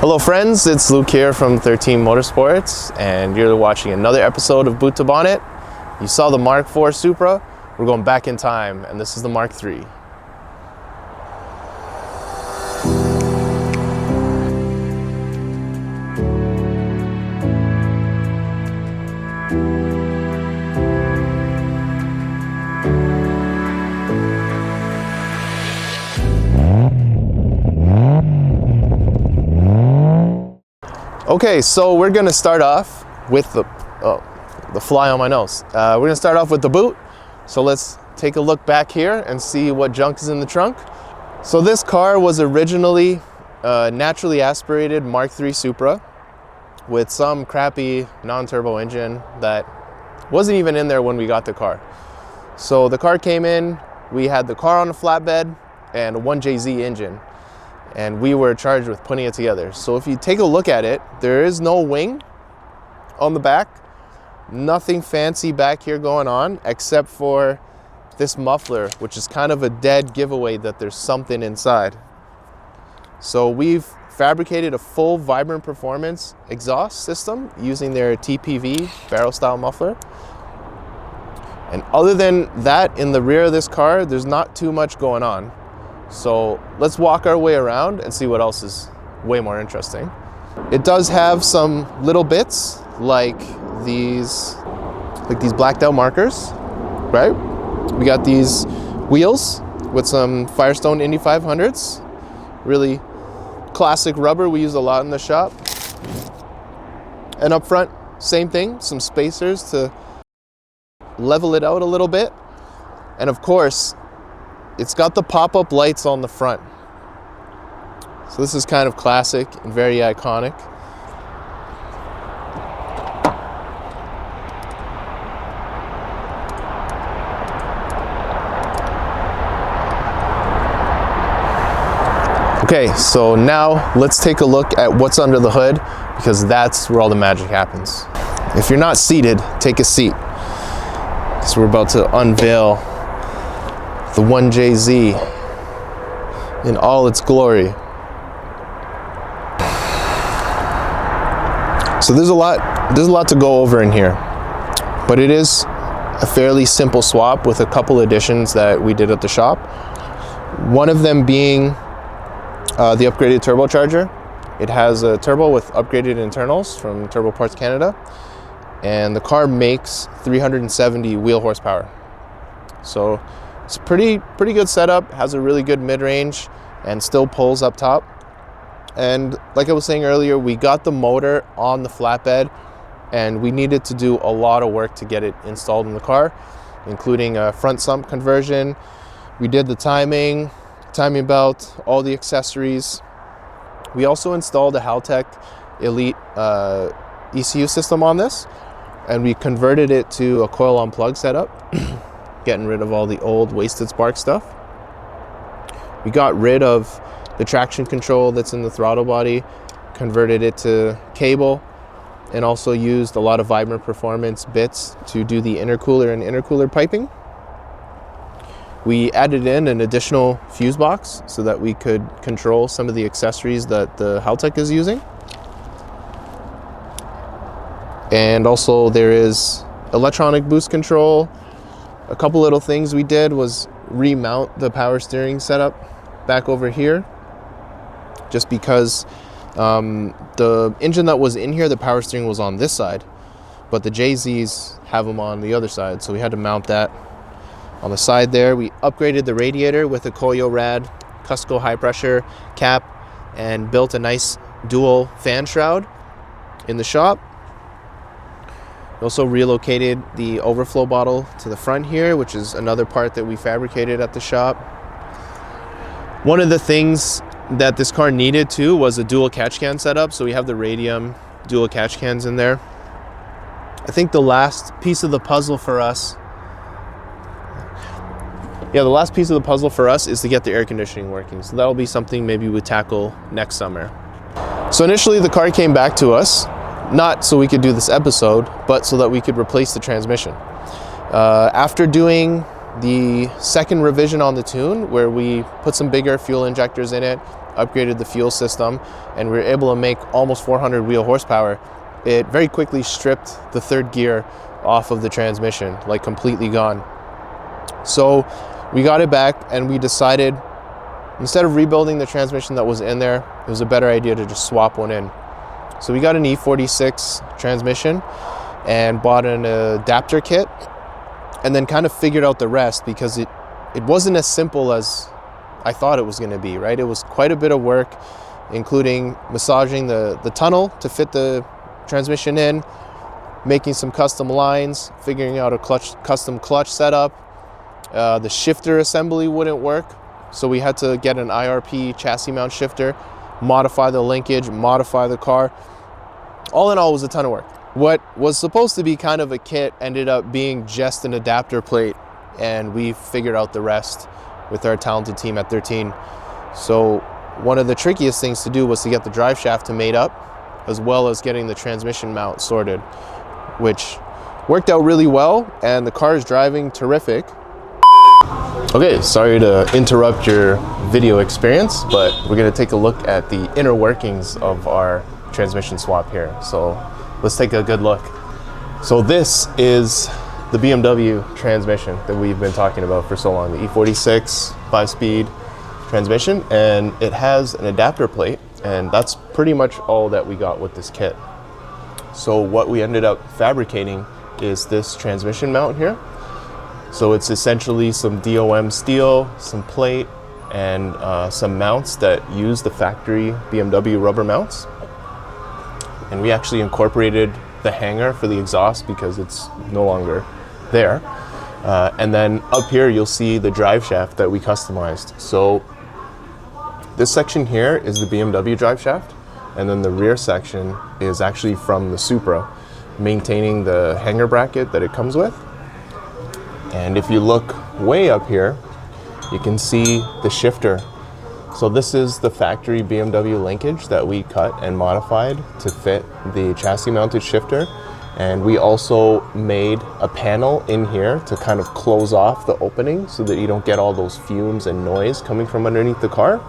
Hello friends, it's Luke here from 13 Motorsports, and you're watching another episode of Boot to Bonnet. You saw the Mark IV Supra, we're going back in time, and this is the Mark III. Okay, so we're gonna start off with the fly on my nose. We're gonna start off with the boot. So let's take a look back here and see what junk is in the trunk. So this car was originally a naturally aspirated Mark III Supra with some crappy non-turbo engine that wasn't even in there when we got the car. So the car came in, we had the car on a flatbed and a 1JZ engine, and we were charged with putting it together. So if you take a look at it, there is no wing on the back, nothing fancy back here going on except for this muffler, which is kind of a dead giveaway that there's something inside. So we've fabricated a full Vibrant Performance exhaust system using their TPV barrel style muffler. And other than that, in the rear of this car, there's not too much going on. So let's walk our way around and see what else is way more interesting. It does have some little bits like these blacked out markers, right? We got these wheels with some Firestone Indy 500s, really classic rubber we use a lot in the shop. And up front, same thing, some spacers to level it out a little bit. And of course, it's got the pop-up lights on the front. So this is kind of classic and very iconic. Okay, so now let's take a look at what's under the hood, because that's where all the magic happens. If you're not seated, take a seat, because we're about to unveil the 1JZ in all its glory. So there's a lot to go over in here, but it is a fairly simple swap with a couple additions that we did at the shop. One of them being the upgraded turbocharger. It has a turbo with upgraded internals from Turbo Parts Canada, and the car makes 370 wheel horsepower. So it's a pretty good setup, has a really good mid-range and still pulls up top. And like I was saying earlier, we got the motor on the flatbed and we needed to do a lot of work to get it installed in the car, including a front sump conversion. We did the timing belt, all the accessories. We also installed a Haltech Elite ECU system on this, and we converted it to a coil on plug setup. Getting rid of all the old wasted spark stuff. We got rid of the traction control that's in the throttle body, converted it to cable, and also used a lot of Vibrant Performance bits to do the intercooler and intercooler piping. We added in an additional fuse box so that we could control some of the accessories that the Haltech is using. And also there is electronic boost control. A couple little things we did was remount the power steering setup back over here, just because the engine that was in here, the power steering was on this side, but the JZs have them on the other side, so we had to mount that on the side there. We upgraded the radiator with a Koyo Rad Cusco high pressure cap and built a nice dual fan shroud in the shop. We also relocated the overflow bottle to the front here, which is another part that we fabricated at the shop. One of the things that this car needed too was a dual catch can setup, so we have the Radium dual catch cans in there. I think the last piece of the puzzle for us is to get the air conditioning working. So that'll be something maybe we tackle next summer. So initially the car came back to us, not so we could do this episode, but so that we could replace the transmission. After doing the second revision on the tune, where we put some bigger fuel injectors in it upgraded the fuel system, and we were able to make almost 400 wheel horsepower, it very quickly stripped the third gear off of the transmission, like completely gone. So we got it back, and we decided, instead of rebuilding the transmission that was in there, it was a better idea to just swap one in. So we got an E46 transmission and bought an adapter kit, and then kind of figured out the rest, because it wasn't as simple as I thought it was going to be, right? It was quite a bit of work, including massaging the tunnel to fit the transmission in, making some custom lines, figuring out a custom clutch setup. The shifter assembly wouldn't work, so we had to get an IRP chassis mount shifter, modify the linkage, modify the car. All in all, it was a ton of work. What was supposed to be kind of a kit ended up being just an adapter plate, and we figured out the rest with our talented team at 13. So one of the trickiest things to do was to get the drive shaft to mate up, as well as getting the transmission mount sorted, which worked out really well, and the car is driving terrific. Okay, sorry to interrupt your video experience, but we're gonna take a look at the inner workings of our transmission swap here. So let's take a good look. So this is the BMW transmission that we've been talking about for so long, the E46 5-speed transmission, and it has an adapter plate, and that's pretty much all that we got with this kit. So what we ended up fabricating is this transmission mount here. So it's essentially some DOM steel, some plate, and some mounts that use the factory BMW rubber mounts. And we actually incorporated the hanger for the exhaust because it's no longer there. And then up here you'll see the drive shaft that we customized. So this section here is the BMW drive shaft, and then the rear section is actually from the Supra, maintaining the hanger bracket that it comes with. And if you look way up here, you can see the shifter. So this is the factory BMW linkage that we cut and modified to fit the chassis mounted shifter. And we also made a panel in here to kind of close off the opening so that you don't get all those fumes and noise coming from underneath the car.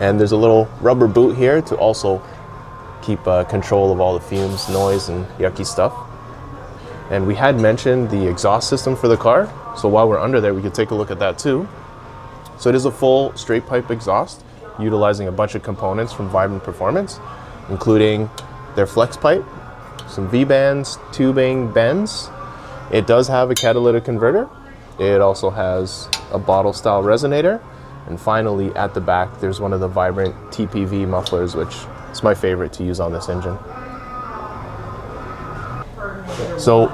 And there's a little rubber boot here to also keep control of all the fumes, noise, and yucky stuff. And we had mentioned the exhaust system for the car, so while we're under there, we could take a look at that too. So it is a full straight pipe exhaust, utilizing a bunch of components from Vibrant Performance, including their flex pipe, some V-bands, tubing, bends. It does have a catalytic converter. It also has a bottle style resonator. And finally, at the back, there's one of the Vibrant TPV mufflers, which is my favorite to use on this engine. So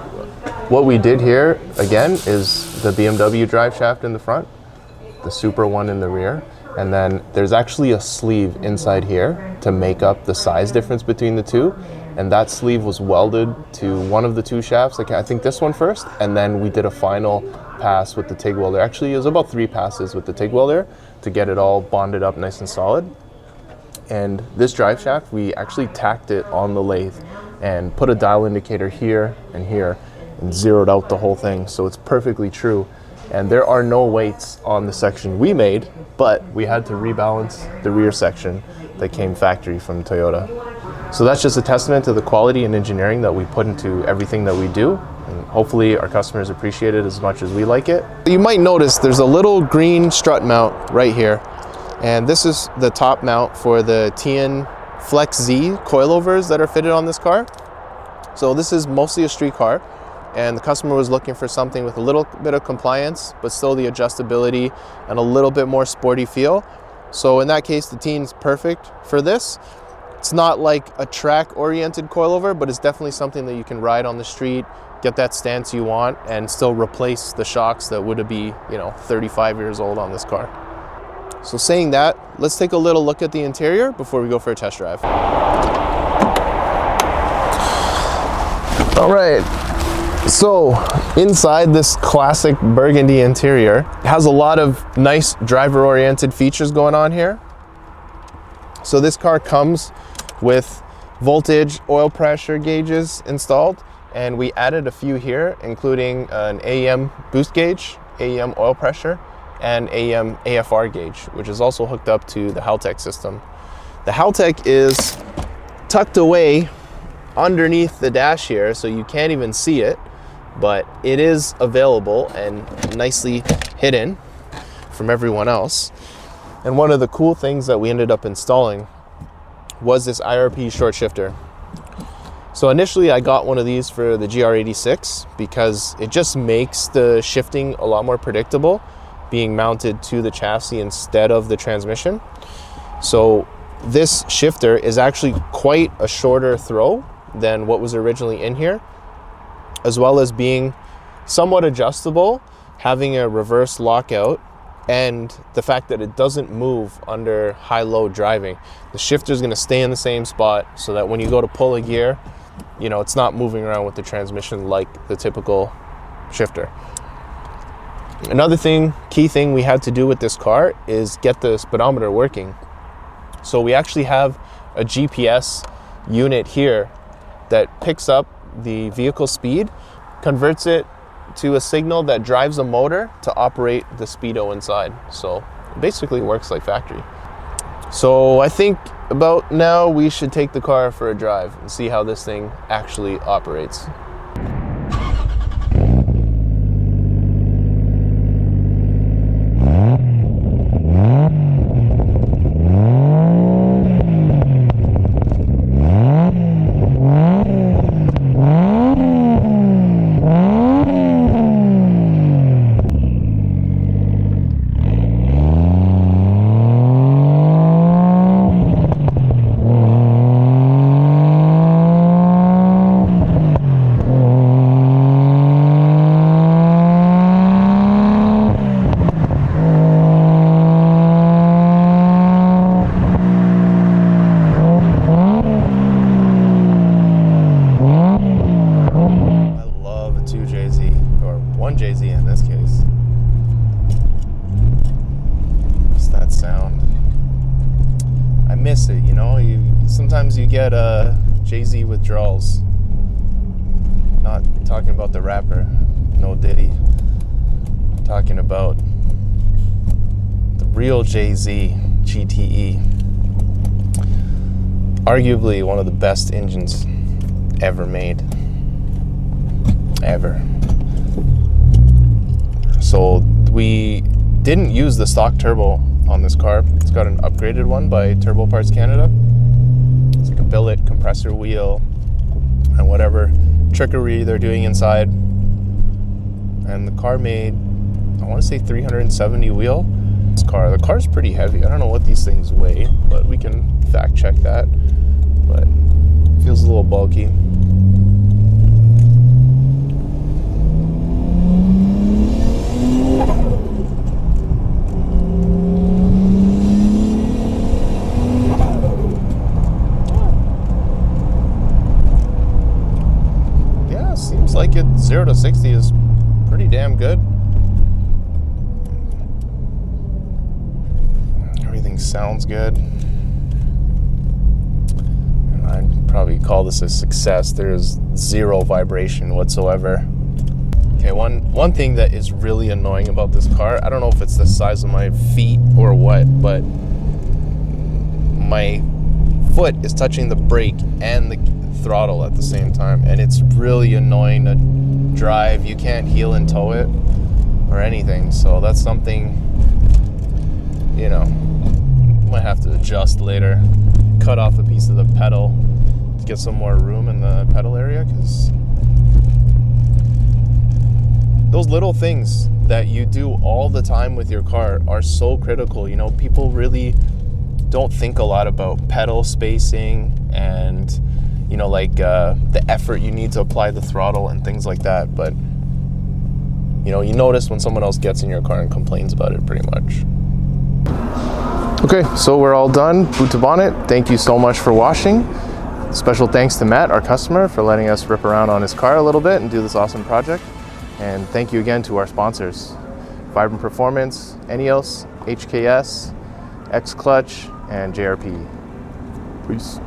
what we did here, again, is the BMW drive shaft in the front, the Supra one in the rear, and then there's actually a sleeve inside here to make up the size difference between the two, and that sleeve was welded to one of the two shafts, like I think this one first, and then we did a final pass with the TIG welder. Actually, it was about 3 passes with the TIG welder to get it all bonded up nice and solid. And this drive shaft, we actually tacked it on the lathe and put a dial indicator here and zeroed out the whole thing, so it's perfectly true. And there are no weights on the section we made, but we had to rebalance the rear section that came factory from Toyota. So that's just a testament to the quality and engineering that we put into everything that we do, and hopefully our customers appreciate it as much as we like it. You might notice there's a little green strut mount right here, and this is the top mount for the TN Flex Z coilovers that are fitted on this car. So this is mostly a street car, and the customer was looking for something with a little bit of compliance, but still the adjustability and a little bit more sporty feel. So in that case, the TN's perfect for this. It's not like a track-oriented coilover, but it's definitely something that you can ride on the street, get that stance you want, and still replace the shocks that would be, 35 years old on this car. So saying that, let's take a little look at the interior before we go for a test drive. All right, so inside this classic burgundy interior, it has a lot of nice driver-oriented features going on here. So this car comes with voltage, oil pressure gauges installed, and we added a few here, including an AEM boost gauge, AEM oil pressure, and AM AFR gauge, which is also hooked up to the Haltech system. The Haltech is tucked away underneath the dash here, so you can't even see it, but it is available and nicely hidden from everyone else. And one of the cool things that we ended up installing was this IRP short shifter. So initially I got one of these for the GR86 because it just makes the shifting a lot more predictable, being mounted to the chassis instead of the transmission. So this shifter is actually quite a shorter throw than what was originally in here, as well as being somewhat adjustable, having a reverse lockout, and the fact that it doesn't move under high-low driving. The shifter is going to stay in the same spot so that when you go to pull a gear, you know, it's not moving around with the transmission like the typical shifter. Another key thing we had to do with this car is get the speedometer working. So we actually have a GPS unit here that picks up the vehicle speed, converts it to a signal that drives a motor to operate the speedo inside. So it basically works like factory. So I think about now we should take the car for a drive and see how this thing actually operates. Miss it, you know. Sometimes you get Jay-Z withdrawals. Not talking about the rapper, no Diddy. I'm talking about the real Jay-Z GTE. Arguably one of the best engines ever made. Ever. So we didn't use the stock turbo on this car. It's got an upgraded one by Turbo Parts Canada. It's like a billet, compressor wheel, and whatever trickery they're doing inside. And the car made, I want to say 370 wheel. The car's pretty heavy. I don't know what these things weigh, but we can fact check that. But it feels a little bulky. Like it 0 to 60 is pretty damn good. Everything sounds good. And I'd probably call this a success. There's zero vibration whatsoever. Okay, one thing that is really annoying about this car, I don't know if it's the size of my feet or what, but my foot is touching the brake and the throttle at the same time, and it's really annoying to drive. You can't heel and toe it or anything, so that's something, you know, might have to adjust later. Cut off a piece of the pedal to get some more room in the pedal area, because those little things that you do all the time with your car are so critical. You know, people really don't think a lot about pedal spacing and, you know, like the effort you need to apply the throttle and things like that. But, you know, you notice when someone else gets in your car and complains about it pretty much. Okay, so we're all done. Boot to bonnet. Thank you so much for washing. Special thanks to Matt, our customer, for letting us rip around on his car a little bit and do this awesome project. And thank you again to our sponsors, Vibrant Performance, Enios, HKS, X Clutch, and JRP. Peace.